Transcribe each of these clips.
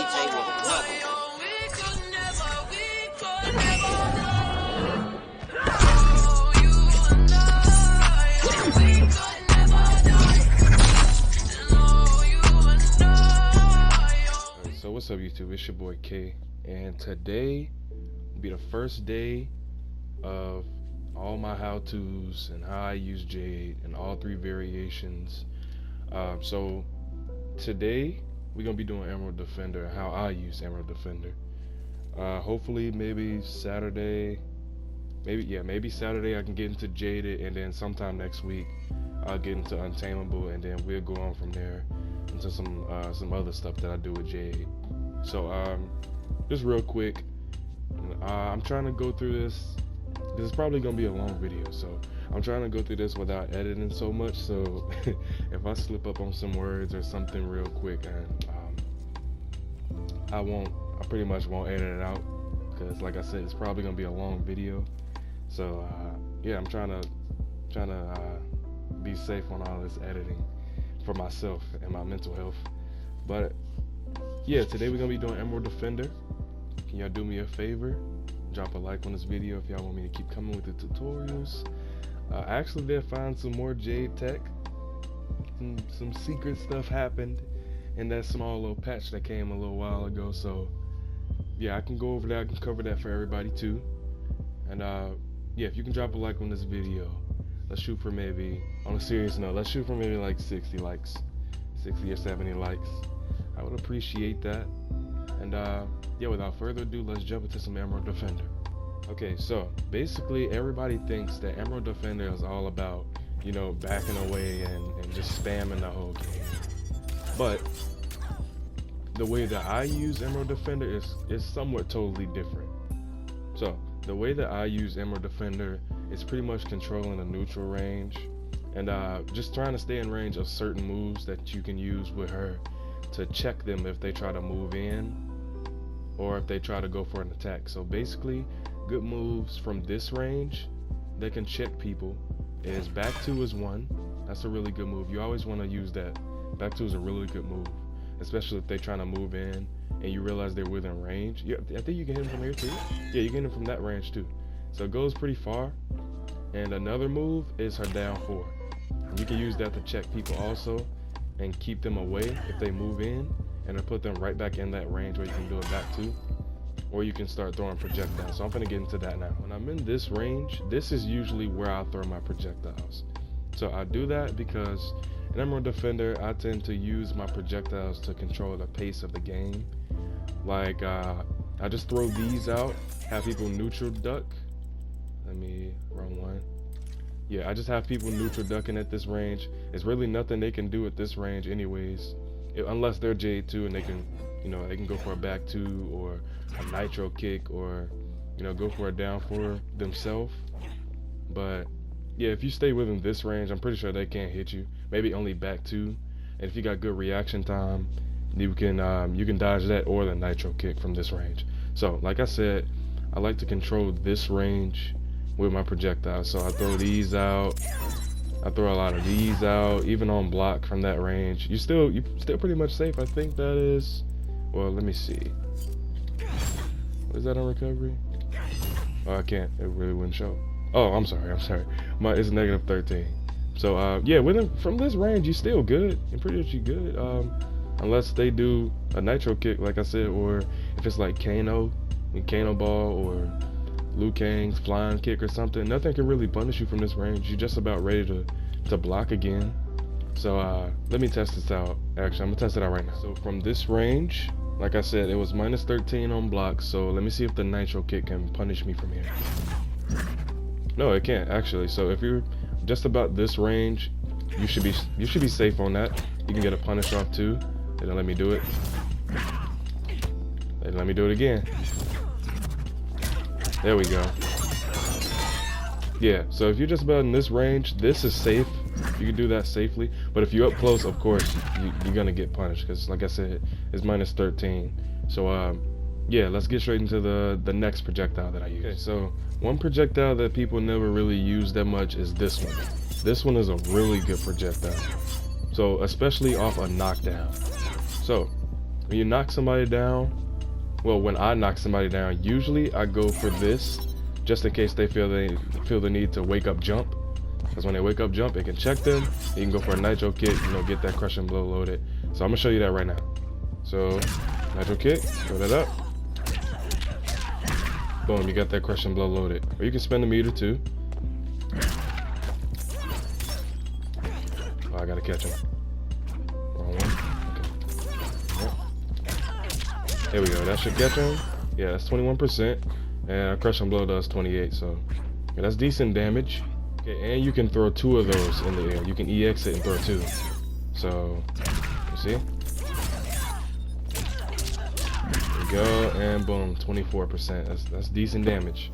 DJ with another one. So what's up YouTube, it's your boy K, and today will be the first day of all my how-tos and how I use Jade and all three variations. So today we're gonna be doing Emerald Defender, how I use Emerald Defender. Hopefully maybe Saturday, maybe Saturday I can get into Jaded, and then sometime next week I'll get into Untamable, and then we'll go on from there into some other stuff that I do with Jade. So just real quick, I'm trying to go through this. This is probably gonna be a long video, so I'm trying to go through this without editing so much. So if I slip up on some words or something real quick, and I pretty much won't edit it out, because like I said, it's probably gonna be a long video. So yeah, I'm trying to be safe on all this editing for myself and my mental health. But yeah, today we're gonna be doing Emerald Defender. Can y'all do me a favor? Drop a like on this video if y'all want me to keep coming with the tutorials. I actually did find some more Jade tech. Some secret stuff happened in that small little patch that came a little while ago. So yeah, I can go over that. I can cover that for everybody too. And yeah, if you can drop a like on this video, let's shoot for maybe, on a serious note, let's shoot for maybe like 60 likes, 60 or 70 likes. I would appreciate that. And yeah, without further ado, let's jump into some Emerald Defender. Okay, so basically everybody thinks that Emerald Defender is all about, you know, backing away and just spamming the whole game. But the way that I use Emerald Defender is somewhat totally different. So the way that I use Emerald Defender is pretty much controlling the neutral range, and just trying to stay in range of certain moves that you can use with her to check them if they try to move in or if they try to go for an attack. So basically, good moves from this range that can check people is back 2 is one. That's a really good move. You always want to use that. Back 2 is a really good move, especially if they're trying to move in and you realize they're within range. Yeah, I think you can hit them from here too. Yeah, you can hit them from that range too. So it goes pretty far. And another move is her down 4. You can use that to check people also and keep them away if they move in, and then put them right back in that range where you can do it back too. Or you can start throwing projectiles. So I'm gonna get into that now. When I'm in this range, this is usually where I throw my projectiles. So I do that because in Emerald Defender, I tend to use my projectiles to control the pace of the game. Like I just throw these out, have people neutral duck. Wrong one. Yeah, I just have people neutral ducking at this range. It's really nothing they can do at this range anyways, unless they're Jade 2 and they can, you know, they can go for a back 2 or a nitro kick, or, you know, go for a down 4 themselves. But yeah, if you stay within this range, I'm pretty sure they can't hit you. Maybe only back 2. And if you got good reaction time, you can dodge that or the nitro kick from this range. So like I said, I like to control this range with my projectiles. So I throw these out, I throw a lot of these out, even on block from that range. You're still pretty much safe. I think that is, well, let me see, what is that on recovery? Oh, I can't, it really wouldn't show. Oh, I'm sorry, it's negative 13. So yeah, from this range you're still good. I'm pretty sure you're good, unless they do a nitro kick like I said, or if it's like Kano ball or Liu Kang's flying kick or something. Nothing can really punish you from this range. You're just about ready to block again. So let me test this out. Actually, I'm gonna test it out right now. So from this range, like I said, it was minus 13 on block. So let me see if the nitro kick can punish me from here. No, it can't actually. So if you're just about this range, you should be safe on that. You can get a punish off too. They don't let me do it. They let me do it again. There we go. Yeah, so if you're just about in this range, this is safe. You can do that safely. But if you're up close, of course, you're gonna get punished, because like I said, it's minus 13. So yeah, let's get straight into the next projectile that I use. Okay, so one projectile that people never really use that much is this one. This one is a really good projectile. So especially off a knockdown. So when you knock somebody down, well, when I knock somebody down, usually I go for this, just in case they feel the need to wake up jump. Because when they wake up jump, it can check them. You can go for a nitro kick, you know, get that crush and blow loaded. So I'm gonna show you that right now. So nitro kick, throw that up. Boom, you got that crush and blow loaded. Or you can spin the meter too. Oh, I gotta catch him. Wrong one. Okay. Yep. There we go. That should catch him. Yeah, that's 21%. And crush and blow does 28. So yeah, that's decent damage. Okay, and you can throw 2 of those in the air. You can EX it and throw 2. So you see? Go and boom, 24%. That's decent damage.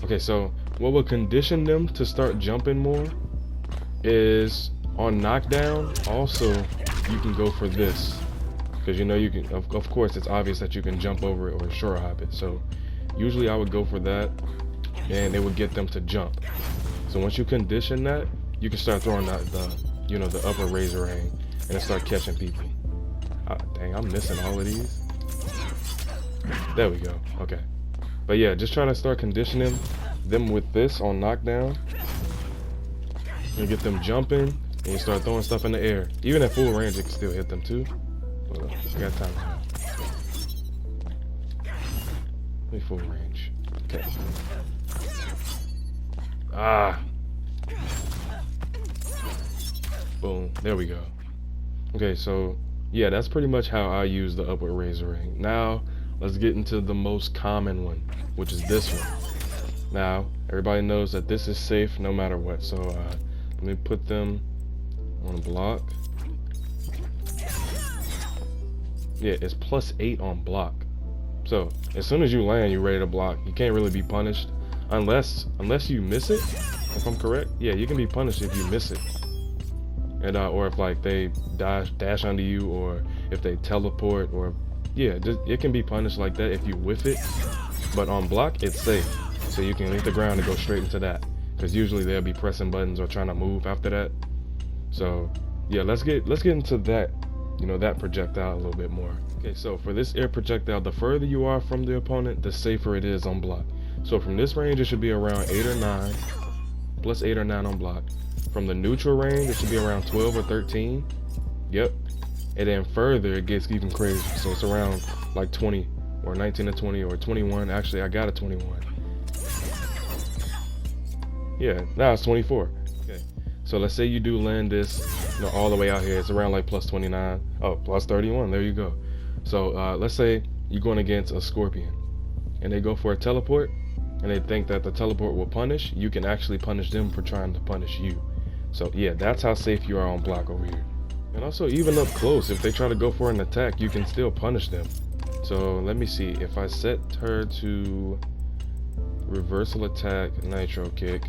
Okay, so what will condition them to start jumping more is on knockdown. Also, you can go for this because you know you can. Of course, it's obvious that you can jump over it or short hop it. So usually I would go for that, and it would get them to jump. So once you condition that, you can start throwing the upper razor ring and then start catching people. Dang, I'm missing all of these. There we go. Okay. But yeah, just trying to start conditioning them with this on knockdown. And get them jumping. And you start throwing stuff in the air. Even at full range, it can still hit them too. Hold up. I got time now. Let me full range. Okay. Ah. Boom. There we go. Okay, so yeah, that's pretty much how I use the upward razor ring. Now, let's get into the most common one, which is this one. Now, everybody knows that this is safe no matter what. So let me put them on block. Yeah, it's +8 on block. So as soon as you land, you're ready to block. You can't really be punished unless you miss it. If I'm correct, yeah, you can be punished if you miss it. And or if like they dash under you, or if they teleport, or yeah, it can be punished like that if you whiff it. But on block, it's safe, so you can hit the ground and go straight into that. Because usually they'll be pressing buttons or trying to move after that. So yeah, let's get into that, that projectile a little bit more. Okay, so for this air projectile, the further you are from the opponent, the safer it is on block. So from this range, it should be around 8 or 9, +8 or 9 on block. From the neutral range, it should be around 12 or 13. Yep. And then further, it gets even crazy. So it's around like 20 or 19 to 20 or 21. Actually, I got a 21. Yeah, now it's 24. Okay. So let's say you do land this, all the way out here. It's around like +29. Oh, +31. There you go. So let's say you're going against a scorpion and they go for a teleport and they think that the teleport will punish. You can actually punish them for trying to punish you. So yeah, that's how safe you are on block over here. And also, even up close, if they try to go for an attack, you can still punish them. So let me see, if I set her to reversal attack, nitro kick.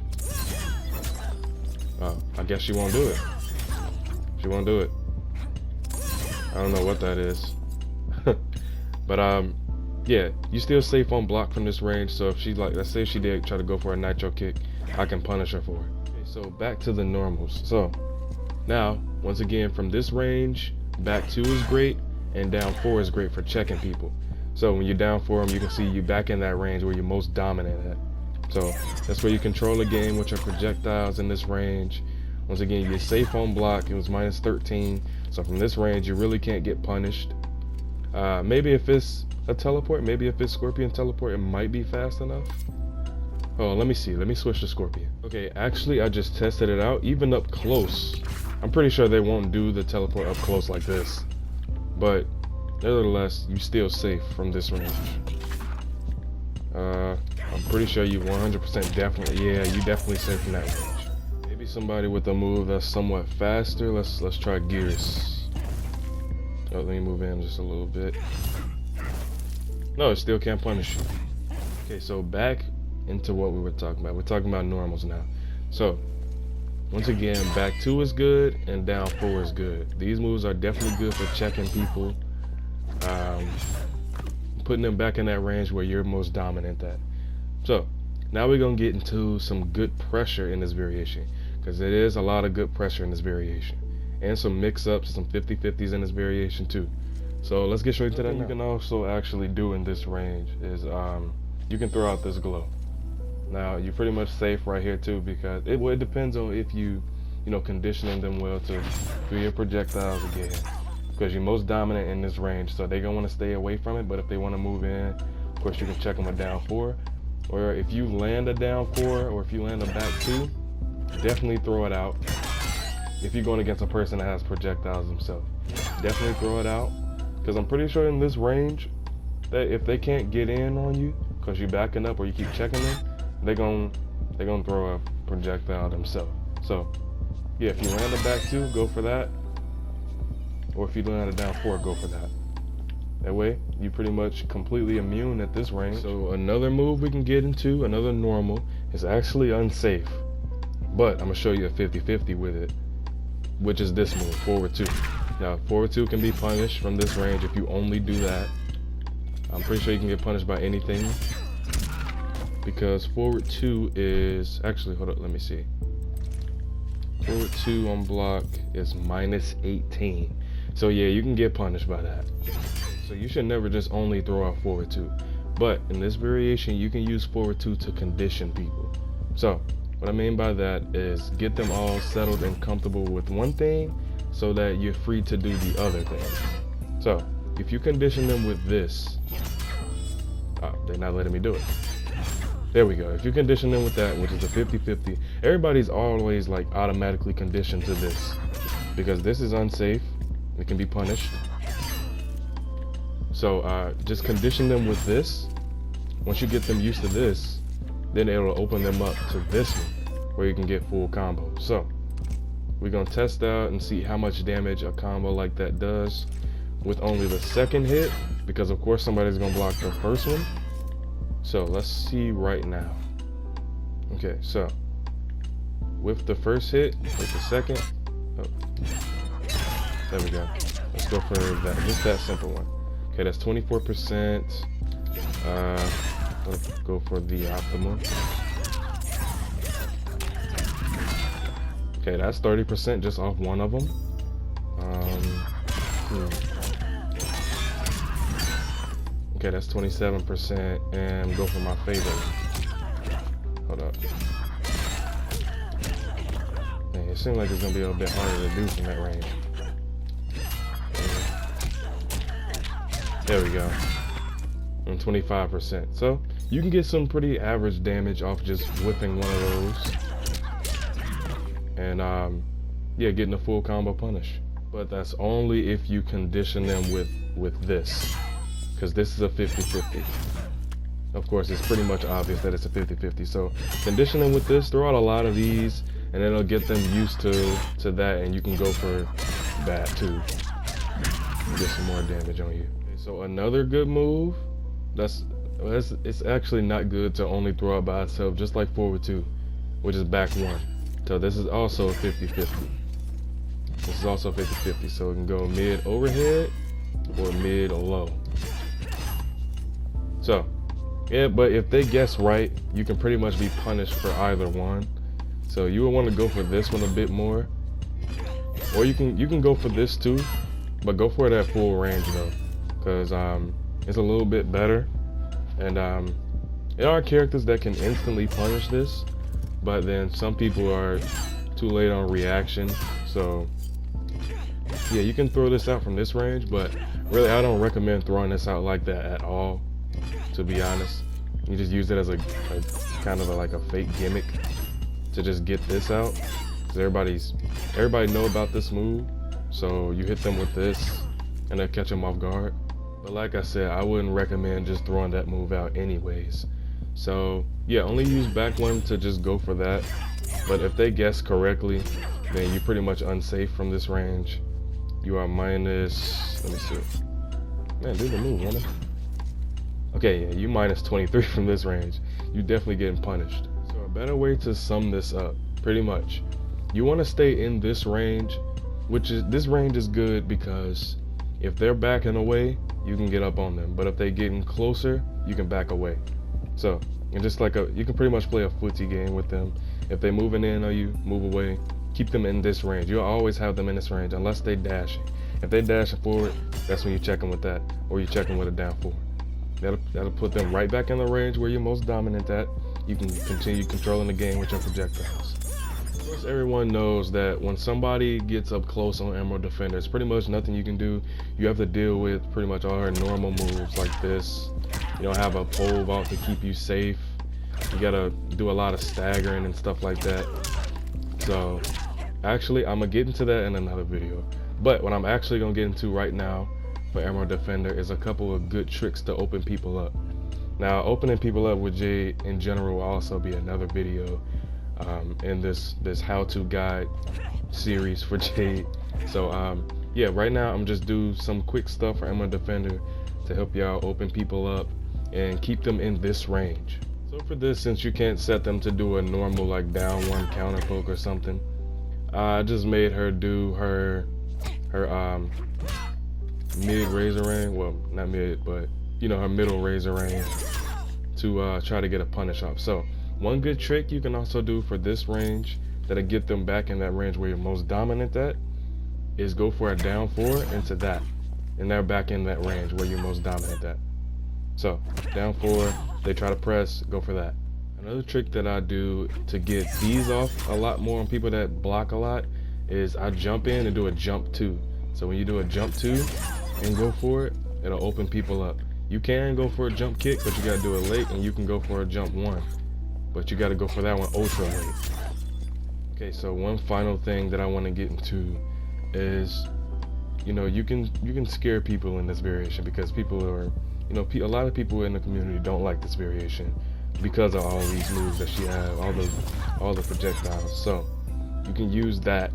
Oh, I guess she won't do it. She won't do it. I don't know what that is. But yeah, you're still safe on block from this range. So if she let's say she did try to go for a nitro kick, I can punish her for it. Okay, so back to the normals. So now, once again, from this range, back 2 is great, and down 4 is great for checking people. So when you're down 4 them, you can see you back in that range where you're most dominant at. So that's where you control the game with your projectiles in this range. Once again, you're safe on block. It was -13. So from this range, you really can't get punished. Maybe if it's a teleport, maybe if it's Scorpion teleport, it might be fast enough. Oh, let me see. Let me switch to Scorpion. Okay, actually, I just tested it out. Even up close, I'm pretty sure they won't do the teleport up close like this. But nevertheless, you're still safe from this range. I'm pretty sure you 100% definitely, yeah, you definitely safe from that range. Maybe somebody with a move that's somewhat faster. Let's try Gears. Oh, let me move in just a little bit. No, it still can't punish you. Okay, so back into what we were talking about. We're talking about normals now. So once again, back 2 is good and down 4 is good. These moves are definitely good for checking people, putting them back in that range where you're most dominant at. So now we're gonna get into some good pressure in this variation, because it is a lot of good pressure in this variation, and some mix-ups, some 50-50s in this variation too. So let's get straight to that. You can also actually do in this range is you can throw out this glow. Now you're pretty much safe right here too, because it depends on if you conditioning them well to do your projectiles again, because you're most dominant in this range, so they're gonna want to stay away from it. But if they want to move in, of course you can check them a down 4, or if you land a down 4 or if you land a back 2, definitely throw it out. If you're going against a person that has projectiles themselves, definitely throw it out, because I'm pretty sure in this range that if they can't get in on you because you're backing up or you keep checking them, they're gonna throw a projectile themselves. So yeah, if you land a back 2, go for that, or if you land a down 4, go for that. That way you're pretty much completely immune at this range. So another move we can get into, another normal, is actually unsafe, but I'm gonna show you a 50-50 with it, which is this move, forward 2. Now forward 2 can be punished from this range if you only do that. I'm pretty sure you can get punished by anything, because forward 2 is actually, hold up, let me see. Forward 2 on block is -18. So yeah, you can get punished by that. So you should never just only throw out forward 2. But in this variation, you can use forward 2 to condition people. So what I mean by that is get them all settled and comfortable with one thing so that you're free to do the other thing. So if you condition them with this, they're not letting me do it. There we go. If you condition them with that, which is a 50-50, everybody's always like automatically conditioned to this, because this is unsafe. It can be punished. So just condition them with this. Once you get them used to this, then it'll open them up to this one, where you can get full combo. So we're gonna test out and see how much damage a combo like that does with only the second hit, because of course somebody's gonna block the first one. So let's see right now. Okay, so with the first hit, with the second, there we go. Let's go for that, just that simple one. Okay, that's 24%. Let's go for the optimum. Okay, that's 30% just off one of them. Okay, that's 27%, and go for my favorite. Hold up. Man, it seems like it's gonna be a bit harder to do from that range. There we go. And 25%. So you can get some pretty average damage off just whipping one of those. And yeah, getting a full combo punish. But that's only if you condition them with this, because this is a 50-50. Of course, it's pretty much obvious that it's a 50-50. So condition them with this, throw out a lot of these, and it'll get them used to that, and you can go for that too. Get some more damage on you. Okay, so another good move, it's actually not good to only throw out by itself, just like forward 2, which is back 1. So this is also a 50-50. This is also 50-50, so it can go mid overhead or mid low. So yeah, but if they guess right, you can pretty much be punished for either one. So you would want to go for this one a bit more, or you can go for this too, but go for it at full range though, because it's a little bit better. And there are characters that can instantly punish this, but then some people are too late on reaction. So yeah, you can throw this out from this range, but really I don't recommend throwing this out like that at all, to be honest. You just use it as a kind of like a fake gimmick to just get this out, because everybody know about this move, so you hit them with this and they'll catch them off guard. But like I said, I wouldn't recommend just throwing that move out anyways. So yeah, only use back 1 to just go for that. But if they guess correctly, then you're pretty much unsafe from this range. You are minus, let me see. Man, do the move, woman. Okay, yeah, you minus 23 from this range. You definitely getting punished. So a better way to sum this up, pretty much, you want to stay in this range, this range is good because if they're backing away, you can get up on them. But if they're getting closer, you can back away. So, and just like you can pretty much play a footsie game with them. If they're moving in on you, move away. Keep them in this range. You'll always have them in this range unless they dashing. If they dashing forward, that's when you check them with that, or you check them with a down forward. That'll put them right back in the range where you're most dominant at. You can continue controlling the game with your projectiles. Of course, everyone knows that when somebody gets up close on Emerald Defender, it's pretty much nothing you can do. You have to deal with pretty much all her normal moves like this. You don't have a pole vault to keep you safe. You gotta do a lot of staggering and stuff like that. So actually, I'm gonna get into that in another video. But what I'm actually gonna get into right now for Emerald Defender is a couple of good tricks to open people up. Now, opening people up with Jade in general will also be another video in this how-to guide series for Jade. So yeah, right now I'm just do some quick stuff for Emerald Defender to help y'all open people up and keep them in this range. So for this, since you can't set them to do a normal like down one counter poke or something, I just made her do her mid razor range, well not mid, but you know, her middle razor range to try to get a punish off. So one good trick you can also do for this range that'll get them back in that range where you're most dominant at is go for a down four into that, and they're back in that range where you're most dominant at. So down four, they try to press, go for that. Another trick that I do to get these off a lot more on people that block a lot is I jump in and do a jump two. So when you do a jump two and go for it, it'll open people up. You can go for a jump kick, but you gotta do it late, and you can go for a jump one, but you gotta go for that one ultra late. Okay, so one final thing that I want to get into is, you know, you can scare people in this variation because people are, you know, a lot of people in the community don't like this variation because of all these moves that she has, all the projectiles. So you can use that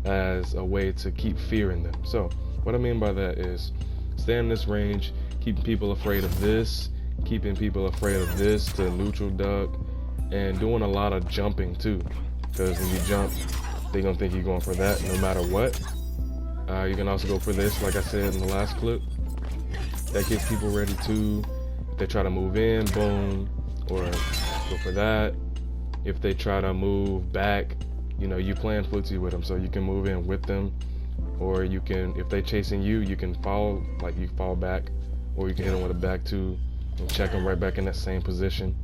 as a way to keep fear in them. So what I mean by that is stay in this range, keeping people afraid of this, keeping people afraid of this to neutral duck, and doing a lot of jumping too. Because when you jump, they're gonna think you're going for that no matter what. You can also go for this, like I said in the last clip. That gets people ready too. If they try to move in, boom, or go for that. If they try to move back, you know, you playing footsie with them, so you can move in with them. Or you can, if they chasing you, you can fall, like you fall back, or you can hit them with a back two and check them right back in that same position.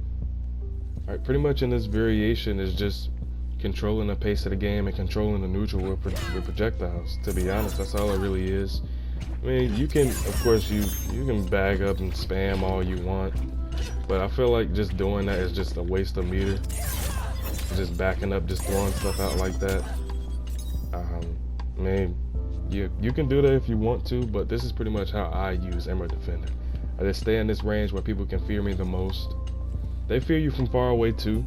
All right, pretty much in this variation is just controlling the pace of the game and controlling the neutral with projectiles. To be honest, that's all it really is. I mean, you can, of course, you can bag up and spam all you want, but I feel like just doing that is just a waste of meter. Just backing up, just throwing stuff out like that. I mean, you can do that if you want to, but this is pretty much how I use Emerald Defender. I just stay in this range where people can fear me the most. They fear you from far away too,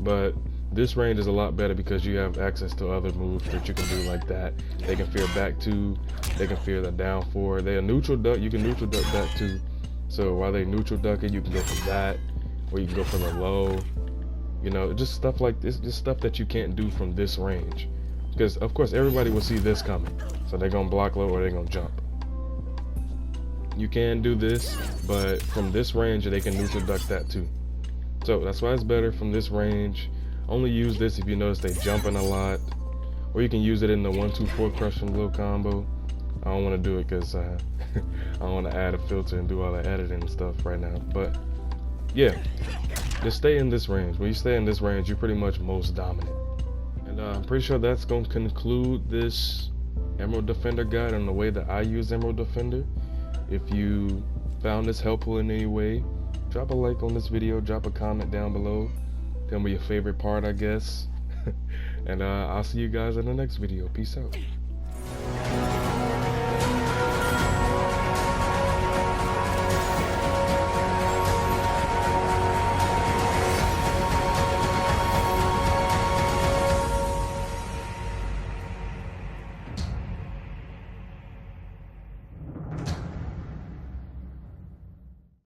but this range is a lot better because you have access to other moves that you can do like that. They can fear back two, they can fear the down four. They're neutral duck, you can neutral duck that too. So while they neutral duck it, you can go for that, or you can go for the low. You know, just stuff like this, just stuff that you can't do from this range. Because of course everybody will see this coming, so they're gonna block low or they're gonna jump. You can do this, but from this range they can neutral duck that too. So that's why it's better from this range. Only use this if you notice they jumping a lot, or you can use it in the 1-2-4 crushing little combo. I don't want to do it because I don't want to add a filter and do all the editing and stuff right now. But yeah, just stay in this range. When you stay in this range, you're pretty much most dominant. And I'm pretty sure that's going to conclude this Emerald Defender guide on the way that I use Emerald Defender. If you found this helpful in any way, drop a like on this video, drop a comment down below. Tell me your favorite part, I guess. And I'll see you guys in the next video. Peace out.